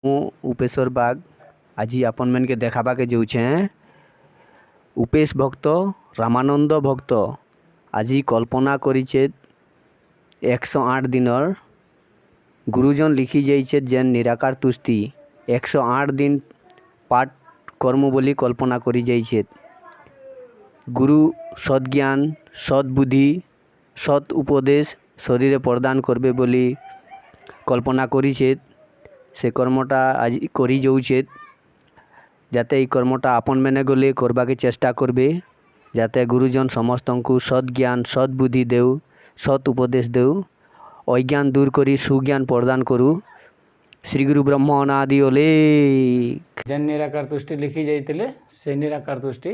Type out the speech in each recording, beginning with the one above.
ମୁଁ ଉପେଶ୍ୱର ବାଗ ଆଜି ଆପଣମାନକେ ଦେଖାବାକେ ଯାଉଛେ ଉପେଶ ଭକ୍ତ ରାମାନନ୍ଦ ଭକ୍ତ ଆଜି କଲ୍ପନା କରିଛେ 108 ଦିନର ଗୁରୁଜନ লিখি যাইছে যেন নিরাকার তুষ্টি 108 দিন পাঠ কর্ম বলি কল্পনা করি যাইছে। গুরু সৎজ্ঞান সৎবুদ্ধি সৎ উপদেশ শরীরে প্রদান করবে বলি কল্পনা করিছে। সে কর্মটা আজ করি যাউছে যাতে এই কর্মটা আপন মানে গলে করবাকে চেষ্টা করবে যাতে গুরুজন সমস্তଙ୍କୁ সৎ জ্ঞান সৎ বুদ্ধি দেউ সৎ উপদেশ দেউ অজ্ঞান দূর করি সুজ্ঞান প্রদান করু। শ্রী গুরু ব্রহ্ম অনাদি ওলে जेन निराकार तुष्टि लिखी जाइए से निराकार तुष्टि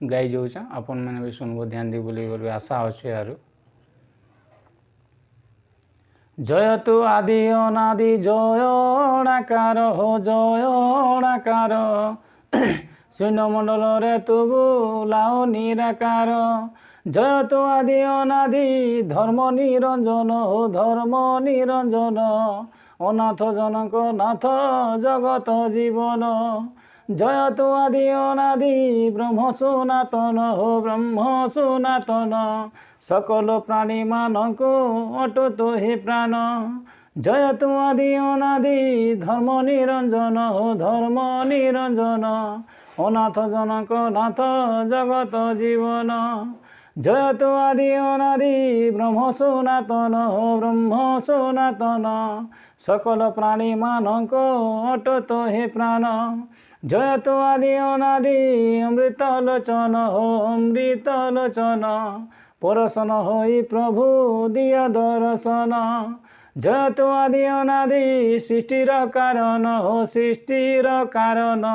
गाई जाऊँ आपण मैंने भी सुनबो ध्यान दी बोली आशा अच्छे यार। जय तु आदि अनादि जयणाकार हो जयणाकार शून्य मंडल रे तु बुलाओ निराकार। जय तु आदि अनादि धर्म निरंजन हो धर्म निरंजन अनाथ जनक नाथ जगत जीवन। जय तु आदि अनादि ब्रह्म सनातन हो ब्रह्म सनातन सकल प्राणी मानक अटुत हे प्राण। जय तु आदि अनादि धर्म निरंजन हो धर्म निरंजन अनाथ जनक नाथ जगत जीवन। जय तु आदि अनादि ब्रह्म सनातन हो ब्रह्म सनातन सकल प्राणी मानक अटुत हे प्राण। जय तु आदि अनादि अमृत लोचन हो अमृत लोचन परसन होई प्रभु दिया दर्शन। जय तु आदि अनादि सृष्टिर कारण हो सृष्टिर कारण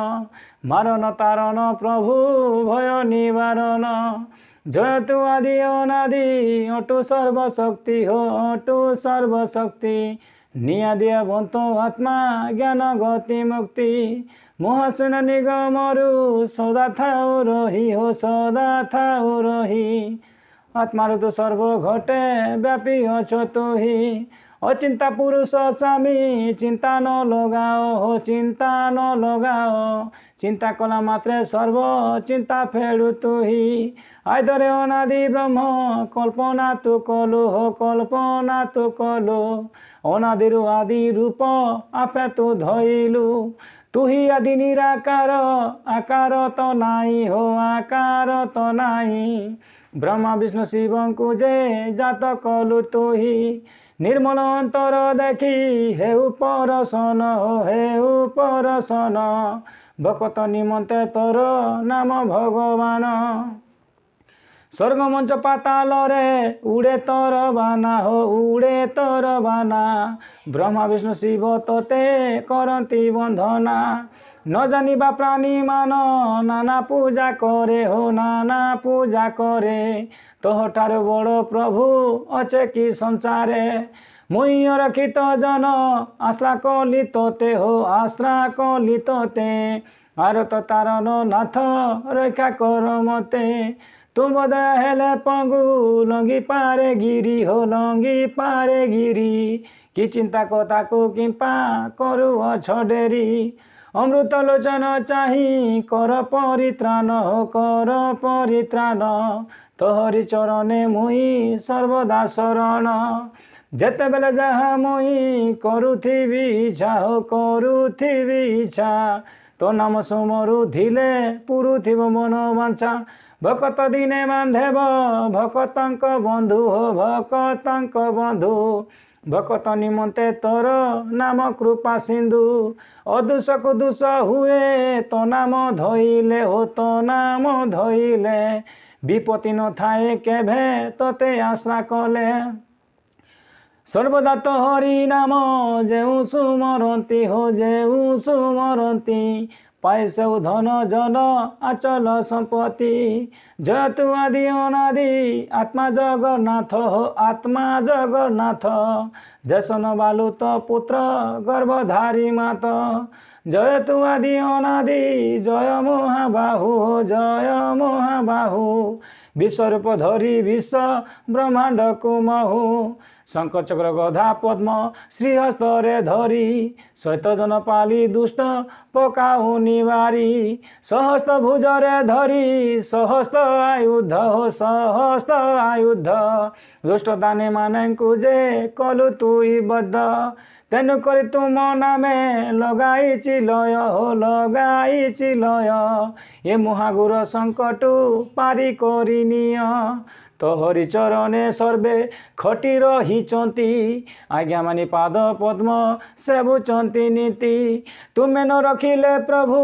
मारण तारण प्रभु भय निवारण। जय तु आदि अनादि अटु सर्वशक्ति हो अटु सर्वशक्ति नियादिया बंतो आत्मा ज्ञान गति मुक्ति महाशून्य निगमरु सदा थाउ रही हो सदा थाउ रही आत्मार तो सर्व घटे व्यापी अछ तुही अचिंता पुरुष स्वामी चिंता न लगाओ हो चिंता न लगाओ चिंता कला मात्रे सर्व चिंता फेडु तुही आदरे अनादि ब्रह्म कल्पना तु कलु हो कल्पना तु कलु अनादिरु आदि रूप आपे तु धइलु तुही आदि निराकार आकार तो नाई हो आकार तो नाई ब्रह्मा विष्णु शिव को जे जात कलु तुही निर्मल अंतर देखी हेउ परसन हो हेउ परसन भक्त निमंते तोर नाम भगवान। स्वर्ग मंच पाताल रे उड़े तोर बाना हो उड़े तोर बाना ब्रह्मा विष्णु शिव तोते करती बंधना न जानिबा प्राणी मान नाना पूजा करे हो नाना पूजा करे तोहठार बड़ प्रभु अचे कि संसारे मुई रखित जन आश्रा कली तोते हो आश्रा कली तोते आरत तारण नाथ रक्षा कर मते तुम दया हेले पंगु लंगी पारे गिरी हो लंगी पारे गिरी कि चिंता कथा को किंपा करू अछ डेरी अमृत लोचन चाही कर परित्राण हो कर परित्राण तोहरी चरणे मुई सर्वदा शरण जेते बेले जहा मुई करुथिबी इच्छा हो करुथिबी इच्छा तो नाम सुमरु धिले पुरुथिब मन वांछा भकत दिने बांधेब भकतंक बंधु हो भकतंक बंधु भकत निमंते तोर नाम कृपा सिंधु अदुषक दुष हुए तो नाम धइले हो तो नाम धइले विपत्ति न थाए केभे तोते आश्रा कले सर्वदा तो हरि नाम जेउ सुमरंती हो जेउ सुमरंती पाइसौ धन जन आचल संपत्ति। जय तु आदि अनादि आत्मा जगन्नाथ हो आत्मा जगन्नाथ जसन बालु तो पुत्र गर्भधारी मात। जय तु आदि अनादि जय महाबाहु हो जय महाबाहु विश्वरूप धरी विश्व ब्रह्मांड को महु ଶଙ୍ଖ ଚକ୍ର ଗଧା ପଦ୍ମ ଶ୍ରୀହସ୍ତରେ ଧରି ସୈତ ଜନ ପାଲି ଦୁଷ୍ଟ ପକାଉ ନିବାରି ସହସ୍ତ ଭୁଜରେ ଧରି ସହସ୍ତ ଆୟୁଧ ସହସ୍ତ ଆୟୁଧ ଦୁଷ୍ଟ ଦାନେ ମାନଙ୍କୁ ଯେ କଲୁ ତୁଇ ବଦ୍ଧ ତେଣୁ କରି ତୁମ ନାମେ ଲଗାଇଛି ଲୟ ଏ ମହାଗୁର ସଙ୍କଟୁ ପାରି କରି ନିଅ ତୋହରି ଚରଣେ ସର୍ବେ ଖଟି ରହିଛନ୍ତି ଆଜ୍ଞାମାନି ପାଦ ପଦ୍ମ ସେବୁଛନ୍ତି ନୀତି ତୁମେ ନ ରଖିଲେ ପ୍ରଭୁ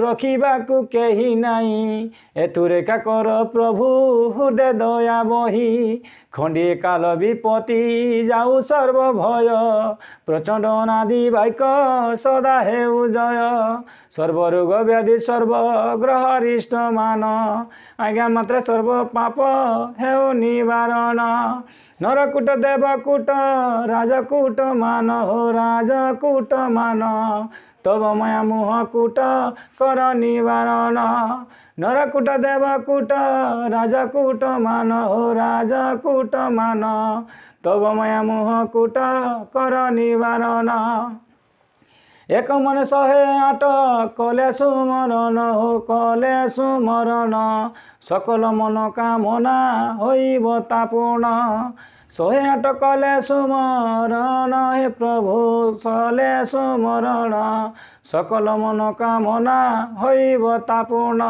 ରଖିବାକୁ କେହି ନାହିଁ ଏଥିରେ କାକର ପ୍ରଭୁ ହୃଦୟ ଦୟା ବହି ଖଣ୍ଡିଏ କାଲ ବିପତ୍ତି ଯାଉ ସର୍ବ ଭୟ ପ୍ରଚଣ୍ଡ ଅନାଦି ବାକ୍ୟ ସଦା ହେଉ ଜୟ ସର୍ବରୋଗ ବ୍ୟାଧି ସର୍ବଗ୍ରହ ଅରିଷ୍ଟ ମାନ ଆଜ୍ଞା ମାତ୍ର ସର୍ବ ପାପ ହେଉ ନିବାରଣ ନରକୂଟ ଦେବକୂଟ ରାଜକୂଟ ମାନ ହୋ ରାଜକୂଟ ମାନ ତବ ମାୟା ମୁହ କୂଟ କର ନିବାରଣ ନରକୂଟ ଦେବକୂଟ ରାଜକୂଟ ମାନ ହୋ ରାଜକୂଟ ମାନ ତବ ମାୟା ମୁହ କୂଟ କର ନିବାରଣ ଏକ ମନେ 108 କଲେ ସୁମରଣ ହୋ କଲେ ସୁମରଣ সকল মনোকামনা হইব তাপূর্ণ 108 কলে সুমরণ হে প্রভু কলে সুমরণ সকল মনোকামনা হইব তাপূর্ণ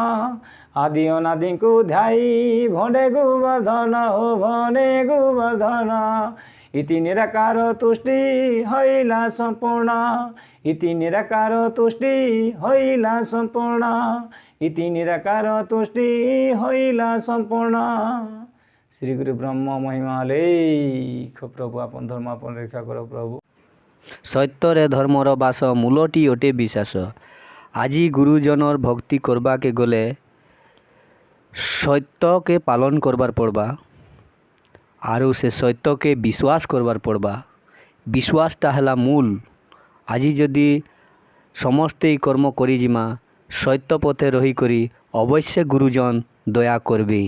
আদি অনাদিଙ୍କୁ ধ্যায়ী ভণ্ডে গোবর্ধন হো ভণ্ডে গোবর্ধন ইতি নিরাকার তুষ্টি হইলা সম্পূর্ণ ইতি নিরাকার তুষ্টি হইলা সম্পূর্ণ ইতি নিরাকার তুষ্টি হইলা সম্পূর্ণ শ্রী গুরু ব্রহ্ম মহিমা লেখ প্রভু আপন ধর্ম আপন রক্ষা কর প্রভু সত্যরে ধর্মর বাস মূলটি অটে বিশ্বাস আজি গুরুজনর ভক্তি করবাকে গলে সত্যকে পালন করবার পড়বা আরও সে সত্যকে বিশ্বাস করবার পড়বা বিশ্বাসটা হেলা মূল আজি যদি সমস্তে কর্ম করি জিমা সত্য পথে রহি করি অবশ্যই গুরুজন দয়া করবে।